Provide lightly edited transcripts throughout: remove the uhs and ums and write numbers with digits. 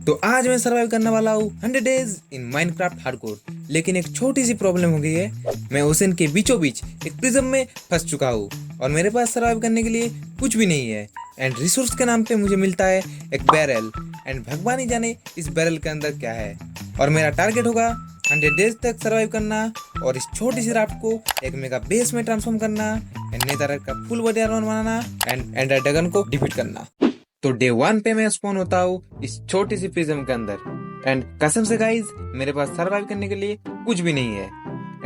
तो आज मैं सरवाइव करने वाला हूँ 100 डेज इन माइनक्राफ्ट हार्डकोर। लेकिन एक छोटी सी प्रॉब्लम हो गई है, मैं ओशन के बीचों बीच एक प्रिज्म में फंस चुका हूँ और मेरे पास सरवाइव करने के लिए कुछ भी नहीं है। एंड रिसोर्स के नाम पे मुझे मिलता है एक बैरल, एंड भगवान ही जाने इस बैरल के अंदर क्या है। और मेरा टारगेट होगा 100 डेज तक सरवाइव करना और इस छोटी सी राफ्ट को एक मेगा बेस में ट्रांसफॉर्म करना एंड नेदर का फुल बॉडी आर्मर बनाना एंड एंडर ड्रैगन को डिफीट करना। तो डे 1 पे मैं स्पॉन होता हूँ इस छोटी सी प्रिज्म के अंदर। एंड कसम से गाइज मेरे पास सरवाइव करने के लिए कुछ भी नहीं है।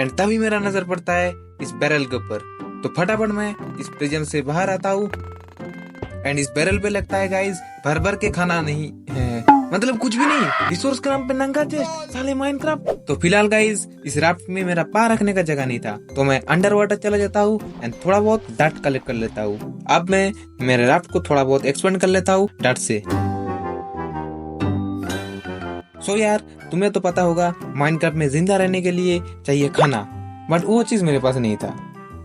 एंड तभी मेरा नजर पड़ता है इस बैरल के ऊपर। तो फटाफट मैं इस प्रिज्म से बाहर आता हूँ एंड इस बैरल पे लगता है गाइज भर भर के खाना नहीं है, मतलब कुछ भी नहीं। रिसोर्स के नाम पे नंगा चेस्ट, साले माइनक्राफ्ट। तो फिलहाल गाइज इस राफ्ट में मेरा पैर रखने का जगह नहीं था, तो मैं अंडर वाटर चला जाता हूँ एंड थोड़ा बहुत डार्ट कलेक्ट कर लेता हूँ। अब मैं मेरे राफ्ट को थोड़ा बहुत एक्सपेंड कर लेता हूँ डार्ट से। सो यार, तुम्हें तो पता होगा माइनक्राफ्ट में जिंदा रहने के लिए चाहिए खाना, बट वो चीज मेरे पास नहीं था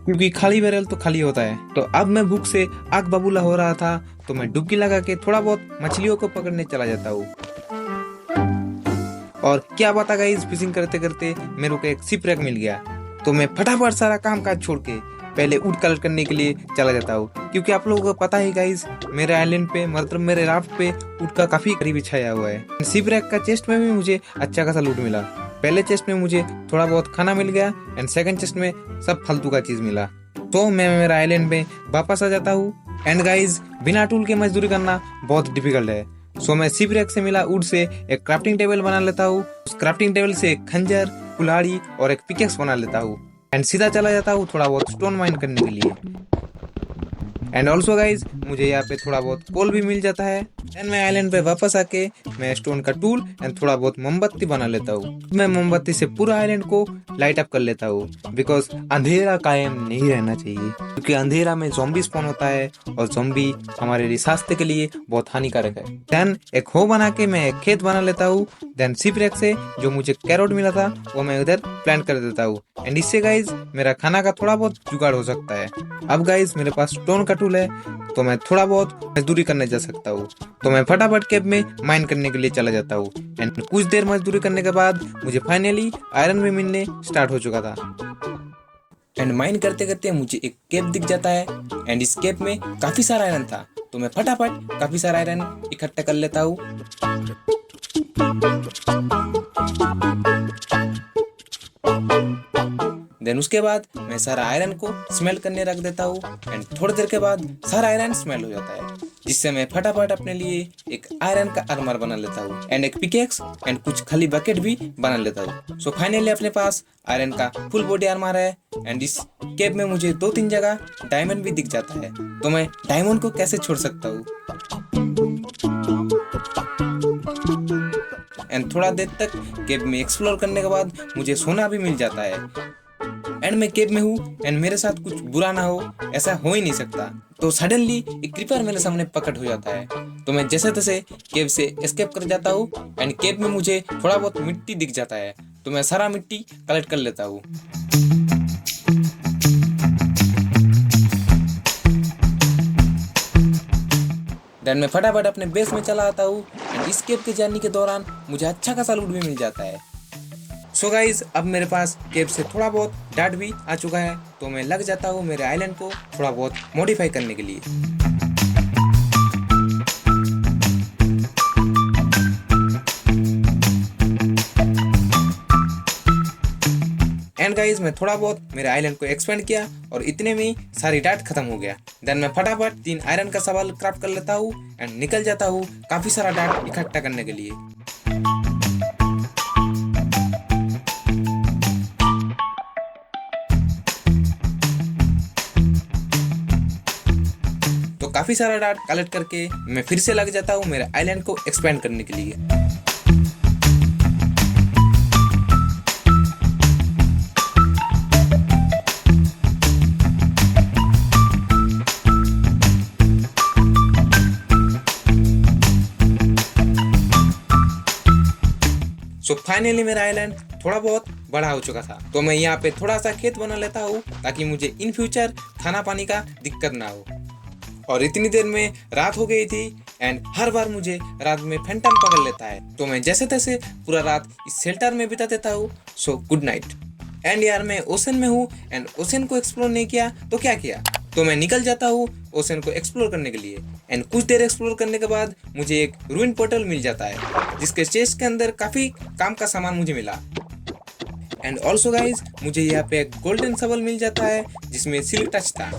क्योंकि खाली बैरल तो खाली होता है। तो अब मैं भूख से आग बबूला हो रहा था, तो मैं डुबकी लगा के थोड़ा बहुत मछलियों को पकड़ने चला जाता हूँ। और क्या पता गाइस, फिशिंग करते करते मेरे को एक शिपरेक मिल गया। तो मैं फटाफट सारा काम काज छोड़ के पहले वुड कलेक्ट करने के लिए चला जाता हूँ, क्योंकि आप लोगों को पता है गाइस मेरे आइलैंड पे, मतलब मेरे राफ्ट पे वुड का काफी करीबी छाया हुआ है। शिपरेक का चेस्ट में भी मुझे अच्छा खासा लूट मिला। पहले चेस्ट में मुझे थोड़ा बहुत खाना मिल गया एंड सेकंड चेस्ट में सब फालतू का चीज मिला। तो मैं मेरा आइलैंड में वापस आ जाता हूँ। एंड गाइज बिना टूल के मजदूरी करना बहुत डिफिकल्ट है। सो मैं शिपरेक से मिला वुड से एक क्राफ्टिंग टेबल बना लेता हूँ। उस क्राफ्टिंग टेबल से एक खंजर, कुल्हाड़ी और एक पिकेक्स बना लेता हूँ एंड सीधा चला जाता हूँ थोड़ा बहुत स्टोन माइन करने के लिए। एंड ऑल्सो गाइज मुझे यहाँ पे थोड़ा बहुत कोल भी मिल जाता है। एंड मैं आइलैंड पे वापस आके मैं स्टोन का टूल एंड थोड़ा बहुत मोमबत्ती बना लेता हूँ। मैं मोमबत्ती से पूरा आइलैंड को लाइट अप कर लेता हूँ, बिकॉज अंधेरा कायम नहीं रहना चाहिए, क्योंकि अंधेरा में ज़ॉम्बी स्पॉन होता है और ज़ॉम्बी हमारे स्वास्थ्य के लिए बहुत हानिकारक है। देन एक हो बना के मैं एक खेत बना लेता हूँ। देन शिपरेक से जो मुझे कैरोट मिला था वो मैं उधर प्लांट कर देता हूँ एंड इससे गाइज मेरा खाना का थोड़ा बहुत जुगाड़ हो सकता है। अब गाइज मेरे पास स्टोन का टूल है, तो मैं थोड़ा बहुत मजदूरी करने जा सकता हूँ। तो मैं फटाफट केव में माइन करने के लिए चला जाता हूँ एंड कुछ देर मजदूरी करने के बाद मुझे फाइनली आयरन भी मिलने स्टार्ट हो चुका था। एंड माइन करते करते मुझे एक केव दिख जाता है एंड इस केव में काफी सारा आयरन था, तो मैं फटाफट काफी सारा आयरन इकट्ठा कर लेता हूँ। देन उसके बाद मैं सारा आयरन को स्मेल्ट करने रख देता हूँ एंड थोड़ी देर के बाद सारा आयरन स्मेल्ट हो जाता है, जिससे मैं फटाफट अपने लिए एक आयरन का आर्मर बना लेता हूँ एंड एक पिकेक्स एंड कुछ खाली बकेट भी बना लेता हूँ। सो फाइनली अपने पास आयरन का फुल बॉडी आर्मर है एंड इस केव में मुझे 2-3 जगह डायमंड भी दिख जाता है, तो मैं डायमंड को कैसे छोड़ सकता हूँ। एंड थोड़ा देर तक केव में एक्सप्लोर करने के बाद मुझे सोना भी मिल जाता है एंड मैं केव में हूँ एंड मेरे साथ कुछ बुरा ना हो, ऐसा हो ही नहीं सकता। तो सडनली एक क्रीपर मेरे सामने प्रकट हो जाता है, तो मैं जैसे तैसे केव से एस्केप कर जाता हूँ एंड केव में मुझे थोड़ा बहुत मिट्टी दिख जाता है, तो मैं सारा मिट्टी कलेक्ट कर लेता हूँ। देन मैं फटाफट अपने बेस में चला आता हूँ एंड इस केव के जर्नी के दौरान मुझे अच्छा खासा लूट भी मिल जाता है। सो गाइज अब मेरे पास केव से थोड़ा बहुत डार्ट भी आ चुका है, तो मैं लग जाता हूँ मेरे आइलैंड को थोड़ा बहुत मॉडिफाई करने के लिए। एंड गाइज मैं थोड़ा बहुत मेरे आइलैंड को एक्सपेंड किया और इतने में सारी डार्ट खत्म हो गया। देन मैं फटाफट 3 आयरन का सवाल क्राफ्ट कर लेता हूँ एंड निकल जाता हूँ काफी सारा डार्ट इकट्ठा करने के लिए। काफी सारा डार्ट कलेक्ट करके मैं फिर से लग जाता हूँ मेरे आइलैंड को एक्सपेंड करने के लिए। सो फाइनली मेरा आइलैंड थोड़ा बहुत बड़ा हो चुका था, तो मैं यहाँ पे थोड़ा सा खेत बना लेता हूँ ताकि मुझे इन फ्यूचर खाना पानी का दिक्कत ना हो। और इतनी देर में रात हो गई थी एंड हर बार मुझे रात में फैंटम पकड़ लेता है। तो मैं जैसे तैसे पूरा रात इस शेल्टर में बिता देता हूँ। So good night. एंड यार मैं ओशन में हूँ एंड ओशन को एक्सप्लोर नहीं किया तो क्या किया, तो मैं निकल जाता हूँ ओशन को एक्सप्लोर करने के लिए। एंड कुछ देर एक्सप्लोर करने के बाद मुझे एक रूइन पोर्टल मिल जाता है जिसके चेस्ट के अंदर काफी काम का सामान मुझे मिला। एंड ऑल्सो गाइज मुझे यहाँ पे एक गोल्डन शवल मिल जाता है जिसमें सिल्क टच था।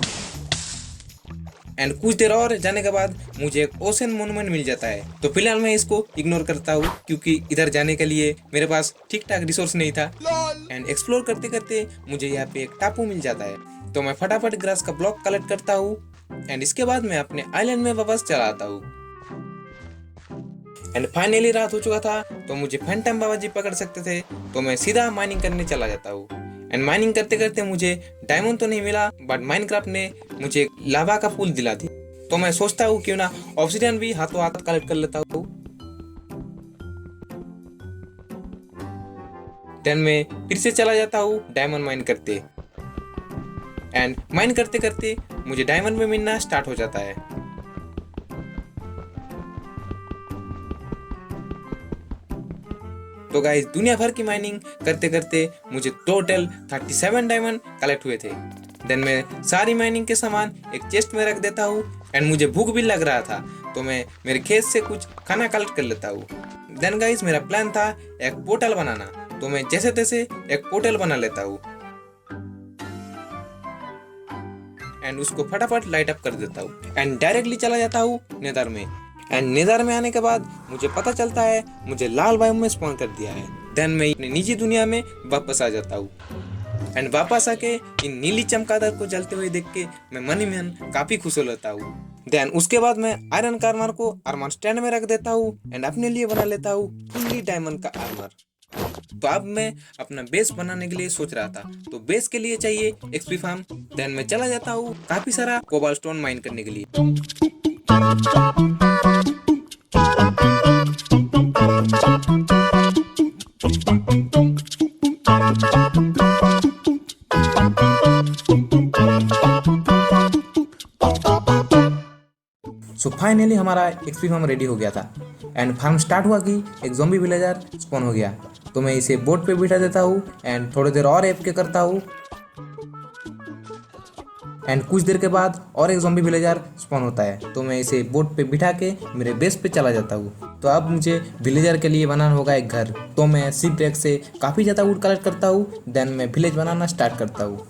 एंड कुछ देर और जाने के बाद मुझे एक ओशन मोन्यूमेंट मिल जाता है। तो फिलहाल मैं इसको इग्नोर करता हूँ क्योंकि इधर जाने के लिए मेरे पास ठीक ठाक रिसोर्स नहीं था। एंड एक्सप्लोर करते करते मुझे यहाँ पे एक टापू मिल जाता है। तो मैं फटाफट ग्रास का ब्लॉक कलेक्ट करता हूँ एंड इसके बाद मैं अपने आइलैंड में वापस चला आता हूँ। एंड फाइनली रात हो चुका था तो मुझे फैंटम बाबा जी पकड़ सकते थे। तो मैं सीधा माइनिंग करने चला जाता हूँ। एंड माइनिंग करते करते मुझे डायमंड तो नहीं मिला बट माइनक्राफ्ट ने मुझे लावा का पुल दिला दी। तो मैं सोचता हूँ क्यों ना ऑब्सिडियन भी हाथों हाथ कलेक्ट कर लेता हूँ। देन मैं फिर से चला जाता हूँ डायमंड माइन करते। एंड माइन करते करते मुझे डायमंड में मिलना स्टार्ट हो जाता है। तो गाइस दुनिया भर की माइनिंग करते करते मुझे टोटल 37 डायमंड कलेक्ट हुए थे। देन मैं सारी माइनिंग के सामान एक चेस्ट में रख देता हूँ। एंड मुझे भूख भी लग रहा था तो मैं मेरे खेत से कुछ खाना कलेक्ट कर लेता हूँ। देन गाइस मेरा प्लान था एक पोर्टल बनाना। तो मैं जैसे तैसे एक पोर्टल बना लेता हूँ एंड उसको फटाफट लाइट अप कर देता हूँ एंड डायरेक्टली चला जाता हूँ नेदर में। एंड नेदर में आने के बाद मुझे पता चलता है मुझे लाल बायोम में स्पॉन कर दिया है। देन मैं अपनी निजी दुनिया में वापस आ जाता हूँ। एंड वापस आके इन नीली चमगादड़ को जलते हुए देख के मैं मन ही मन काफी खुश हो लेता हूँ। देन उसके बाद मैं आयरन का आर्मर को आर्मर स्टैंड में रख देता हूँ एंड अपने लिए बना लेता हूँ फुल्ली डायमंड का आर्मर। तो अब मैं अपना बेस बनाने के लिए सोच रहा था। तो बेस के लिए चाहिए एक्सपी फार्म। देन मैं चला जाता हूँ काफी सारा कोबालस्टोन माइन करने के लिए। सो फाइनली हमारा एक्सपी फार्म रेडी हो गया था। एंड फार्म स्टार्ट हुआ कि एक ज़ॉम्बी विलेजर स्पॉन हो गया। तो मैं इसे बोट पे बिठा देता हूँ एंड थोड़ी देर और एफके करता हूँ। एंड कुछ देर के बाद और एक ज़ॉम्बी विलेजर स्पॉन होता है। तो मैं इसे बोट पे बिठा के मेरे बेस पे चला जाता हूँ। तो अब मुझे विलेजर के लिए बनाना होगा एक घर। तो मैं शिप रेक से काफ़ी ज़्यादा वुड कलेक्ट करता हूँ। देन मैं विलेज बनाना स्टार्ट करता हूँ।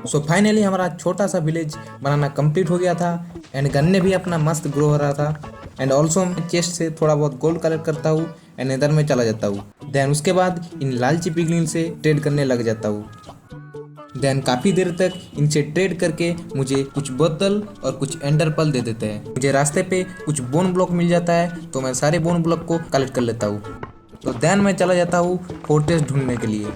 सो फाइनली हमारा छोटा सा विलेज बनाना कंप्लीट हो गया था। एंड गन्ने भी अपना मस्त ग्रो हो रहा था। एंड ऑल्सो मैं चेस्ट से थोड़ा बहुत गोल्ड कलेक्ट करता हूँ एंड इधर में चला जाता हूँ। देन उसके बाद इन लालची पिगलिन से ट्रेड करने लग जाता हूँ। देन काफ़ी देर तक इनसे ट्रेड करके मुझे कुछ बोतल और कुछ एंडर पल दे देते हैं। मुझे रास्ते पे कुछ बोन ब्लॉक मिल जाता है तो मैं सारे बोन ब्लॉक को कलेक्ट कर लेता हूँ। तो देन मैं चला जाता हूँ फोर्ट्रेस ढूंढने के लिए।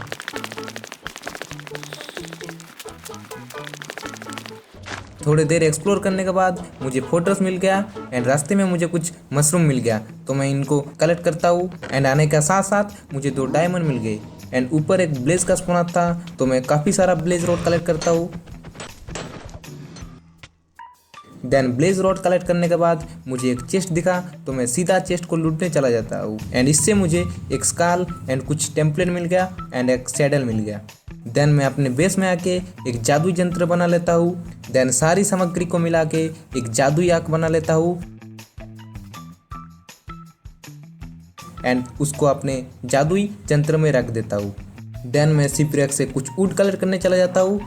थोड़ी देर एक्सप्लोर करने के बाद मुझे फोर्ट्रेस मिल गया एंड रास्ते में मुझे कुछ मशरूम मिल गया। तो मैं इनको कलेक्ट करता हूँ एंड आने के साथ साथ मुझे 2 डायमंड मिल गए। एंड ऊपर एक ब्लेज का स्पॉन था तो मैं काफ़ी सारा ब्लेज रोड कलेक्ट करता हूँ। देन ब्लेज रोड कलेक्ट करने के बाद मुझे एक चेस्ट दिखा तो मैं सीधा चेस्ट को लूटने चला जाता हूँ। एंड इससे मुझे एक स्काल एंड कुछ टेम्पलेट मिल गया एंड एक सैडल मिल गया। देन मैं अपने बेस में आके एक जादुई यंत्र बना लेता हूँ। देन सारी सामग्री को मिला के एक जादुई आंख बना लेता हूँ एंड उसको अपने जादुई यंत्र में रख देता हूँ। देन मैं शिपरेक से कुछ वुड कलेक्ट करने चला जाता हूँ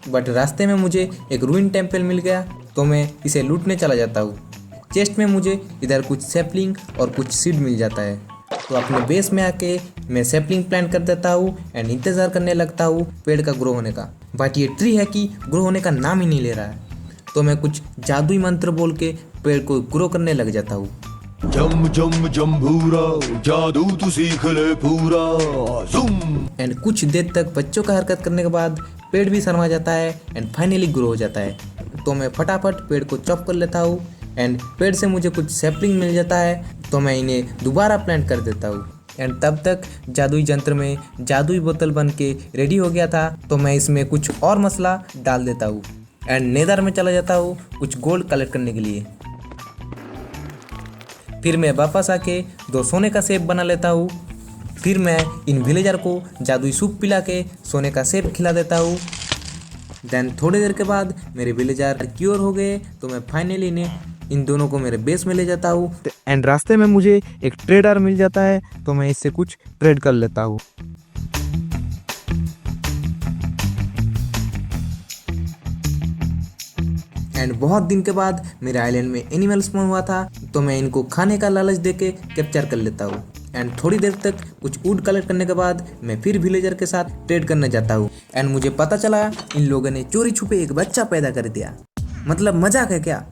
बट रास्ते में मुझे एक रूइन टेम्पल मिल गया तो मैं इसे लूटने चला जाता हूँ। चेस्ट में मुझे इधर कुछ सैपलिंग और कुछ सीड मिल जाता है। तो अपने बेस में आके मैं सैपलिंग प्लांट कर देता हूँ एंड इंतज़ार करने लगता हूँ पेड़ का ग्रो होने का। बट ये ट्री है कि ग्रो होने का नाम ही नहीं ले रहा है। तो मैं कुछ जादुई मंत्र बोल के पेड़ को ग्रो करने लग जाता हूँ। जम जम जम्बूरा जादू तू सीख ले पूरा जुम। एंड कुछ देर तक बच्चों का हरकत करने के बाद पेड़ भी शर्मा जाता है एंड फाइनली ग्रो हो जाता है। तो मैं फटाफट पेड़ को चॉप कर लेता हूँ एंड पेड़ से मुझे कुछ सैपलिंग मिल जाता है तो मैं इन्हें दोबारा प्लांट कर देता हूँ। एंड तब तक जादुई यंत्र में जादुई बोतल बन के रेडी हो गया था। तो मैं इसमें कुछ और मसाला डाल देता हूँ एंड नेदर में चला जाता हूँ कुछ गोल्ड कलेक्ट करने के लिए। फिर मैं वापस आके 2 सोने का सेब बना लेता हूँ। फिर मैं इन विलेजर को जादुई सूप पिला के सोने का सेब खिला देता हूँ। देन थोड़ी देर के बाद मेरे विलेजर क्योर हो गए। तो मैं फाइनली इन दोनों को मेरे बेस में ले जाता हूँ एंड रास्ते में मुझे एक ट्रेडर मिल जाता है। तो मैं इससे कुछ ट्रेड कर लेता हूँ। एंड बहुत दिन के बाद मेरे आइलैंड में एनिमल स्पॉन हुआ था। तो मैं इनको खाने का लालच देके कैप्चर कर लेता हूँ। एंड थोड़ी देर तक कुछ वुड कलेक्ट करने के बाद मैं फिर विलेजर के साथ ट्रेड करने जाता हूँ। एंड मुझे पता चला इन लोगों ने चोरी छुपे एक बच्चा पैदा कर दिया। मतलब मजाक है क्या?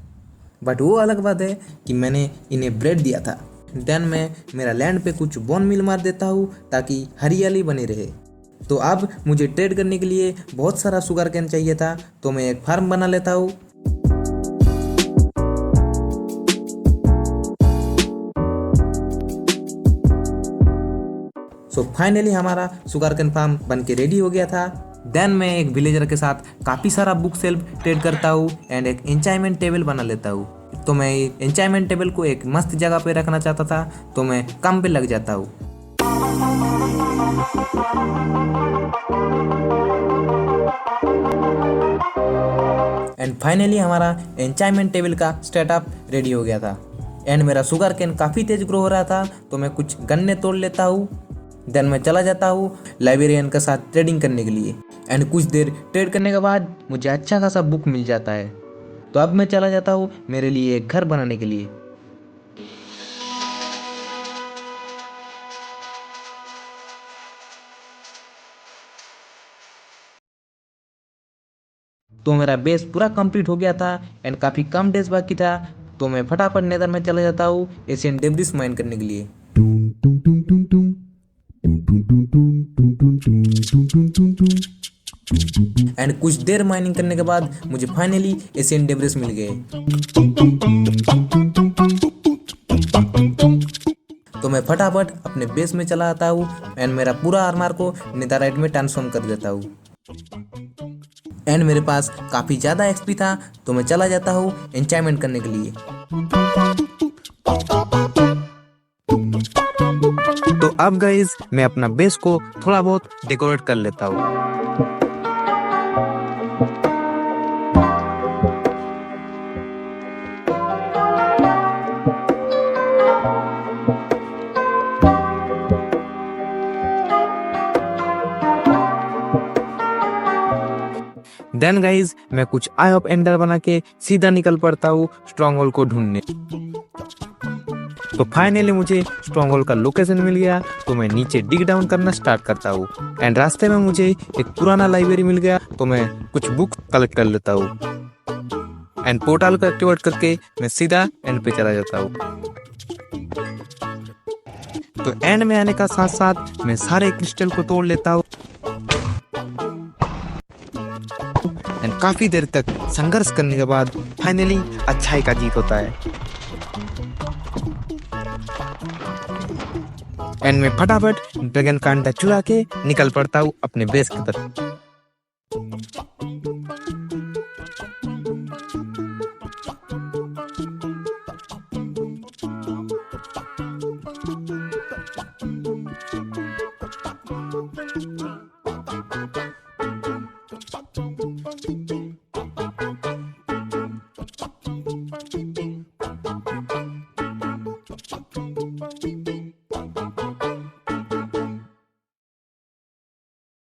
बट वो अलग बात है कि मैंने इन्हें ब्रेड दिया था। देन मैं मेरा लैंड पे कुछ बोन मिल मार देता हूँ ताकि हरियाली बनी रहे। तो अब मुझे ट्रेड करने के लिए बहुत सारा शुगर कैन चाहिए था। तो मैं एक फार्म बना लेता हूँ। सो फाइनली हमारा शुगर कैन फार्म बन के रेडी हो गया था। देन मैं एक विलेजर के साथ काफ़ी सारा बुक सेल्फ ट्रेड करता हूँ एंड एक एंचाइनमेंट टेबल बना लेता हूँ। तो मैं एंचाइनमेंट टेबल को एक मस्त जगह पे रखना चाहता था। तो मैं काम पे लग जाता हूँ। एंड फाइनली हमारा एंचाइनमेंट टेबल का स्टार्टअप रेडी हो गया था। एंड मेरा शुगर कैन काफ़ी तेज ग्रो हो रहा था। तो मैं कुछ गन्ने तोड़ लेता हूँ। देन मैं चला जाता हूँ लाइब्रेरियन के साथ ट्रेडिंग करने के लिए। एंड कुछ देर ट्रेड करने के बाद मुझे अच्छा खासा बुक मिल जाता है। तो अब मैं चला जाता हूँ मेरे लिए एक घर बनाने के लिए। तो मेरा बेस पूरा कंप्लीट हो गया था एंड काफ़ी कम डेज बाकी था। तो मैं फटाफट नेदर में चला जाता हूँ एशियन डेब्रिस माइन करने के लिए। एंड कुछ देर माइनिंग करने के बाद मुझे फाइनली एशियन डेब्रिस मिल गए। तो मैं फटाफट अपने बेस में चला आता हूँ एंड मेरा पूरा आर्मर को नेदरराइट में ट्रांसफॉर्म कर देता हूँ। एंड मेरे पास काफ़ी ज़्यादा एक्सपी था। तो मैं चला जाता हूँ एंचाइनमेंट करने के लिए। तो अब गाइज मैं अपना बेस को थोड़ा बहुत डेकोरेट कर लेता हूँ। देन गाइज मैं कुछ आई ऑफ एंडर बना के सीधा निकल पड़ता हूँ स्ट्रॉन्ग होल को ढूंढने। तो फाइनली मुझे स्ट्रॉन्ग होल का लोकेशन मिल गया। तो मैं नीचे डिग डाउन करना स्टार्ट करता हूँ एंड रास्ते में मुझे एक पुराना लाइब्रेरी मिल गया। तो मैं कुछ बुक कलेक्ट कर लेता हूँ एंड पोर्टल को एक्टिवेट करके मैं सीधा एंड पे चला जाता हूँ। तो एंड में आने का साथ साथ मैं सारे क्रिस्टल को तोड़ लेता हूँ एंड काफी देर तक संघर्ष करने के बाद फाइनली अच्छाई का जीत होता है। एंड मैं फटाफट ड्रैगन कांटा चुरा के निकल पड़ता हूँ अपने बेस की तरफ।